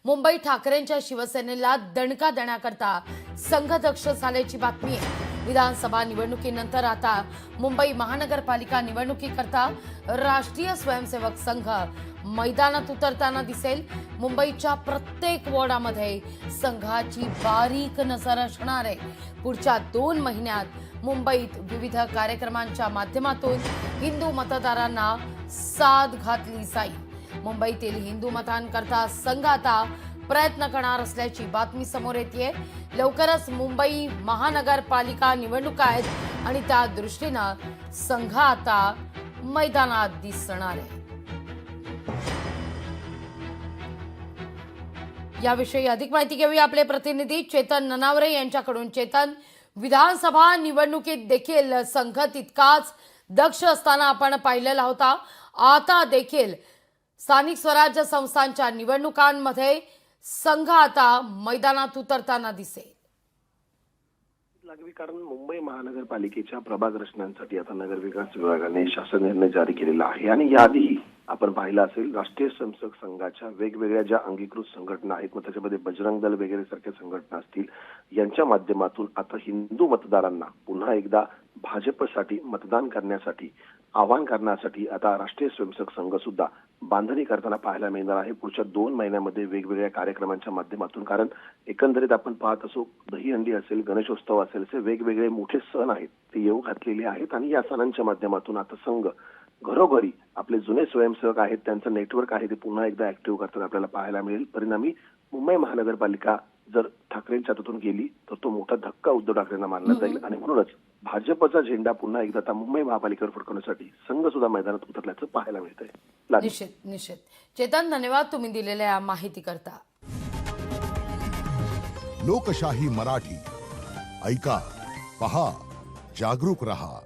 मुंबई ठाकरेंच्या शिवसेनेला दणका देण्याकरता संघ दक्ष झाल्याची बातमी आहे। विधानसभा निवडणुकीनंतर आता मुंबई महानगरपालिका निवडणुकीकरता राष्ट्रीय स्वयंसेवक संघ मैदानात उतरताना दिसेल। मुंबईच्या प्रत्येक वॉर्डामध्ये संघाची बारीक नजर असणार आहे। पुढच्या 2 महिन्यात मुंबईत विविध कार्यक्रमांच्या माध्यमातून हिंदू मतदारांना साथ घातली जाईल। मुंबईतील हिंदू मतांकरता संघ आता प्रयत्न करणार असल्याची बातमी समोर येते। लवकरच मुंबई महानगरपालिका निवडणुका आहेत आणि त्या दृष्टीने संघ आता मैदानात दिसणार आहे। याविषयी अधिक माहिती घेऊया आपले प्रतिनिधी चेतन ननावरे यांच्याकडून। चेतन, विधानसभा निवडणुकीत देखील संघ तितकाच दक्ष असताना आपण पाहिलेला होता। आता देखील स्थानिक स्वराज्य संस्थांच्या निवडणुकांमध्ये संघ आता मैदानात उतरताना दिसेल। लागवी कारण मुंबई महानगरपालिकेच्या प्रभाग रचनांसाठी आता नगर विकास विभागाने शासन निर्णय जारी केलेला आहे आणि याआधी आपण पाहिलं असेल राष्ट्रीय स्वयंसेवक संघाच्या वेगवेगळ्या ज्या अंगीकृत संघटना आहेत, मग त्याच्यामध्ये बजरंग दल वगैरे सारख्या संघटना असतील, यांच्या माध्यमातून आता हिंदू मतदारांना पुन्हा एकदा भाजपसाठी मतदान करण्यासाठी आवाहन करण्यासाठी आता राष्ट्रीय स्वयंसेवक संघ सुद्धा बांधणी करताना पाहायला मिळणार आहे पुढच्या 2 महिन्यामध्ये वेगवेगळ्या कार्यक्रमांच्या माध्यमातून। कारण एकंदरीत आपण पाहत असो दहीहंडी असेल, गणेशोत्सव असेल, असे वेगवेगळे मोठे सण आहेत ते येऊ घातलेले आहेत आणि या सणांच्या माध्यमातून आता संघ घरोघरी आपले जुने स्वयंसेवक आहेत त्यांचं नेटवर्क आहे ते पुन्हा एकदा ऍक्टिव्ह करताना आपल्याला पाहायला मिळेल। परिणामी मुंबई महानगरपालिका जर ठाकरेंच्या हातून गेली तर तो मोठा धक्का उद्धव ठाकरेंना मानला जाईल आणि म्हणूनच भाजपचा झेंडा पुन्हा एकदा आता मुंबई महापालिकेवर फडकवण्यासाठी संघ सुद्धा मैदानात उतरल्याचं पाहायला मिळतंय। निश्चित चेतन, धन्यवाद तुम्ही दिलेल्या माहिती करता। लोकशाही मराठी ऐका, पहा, जागरूक रहा।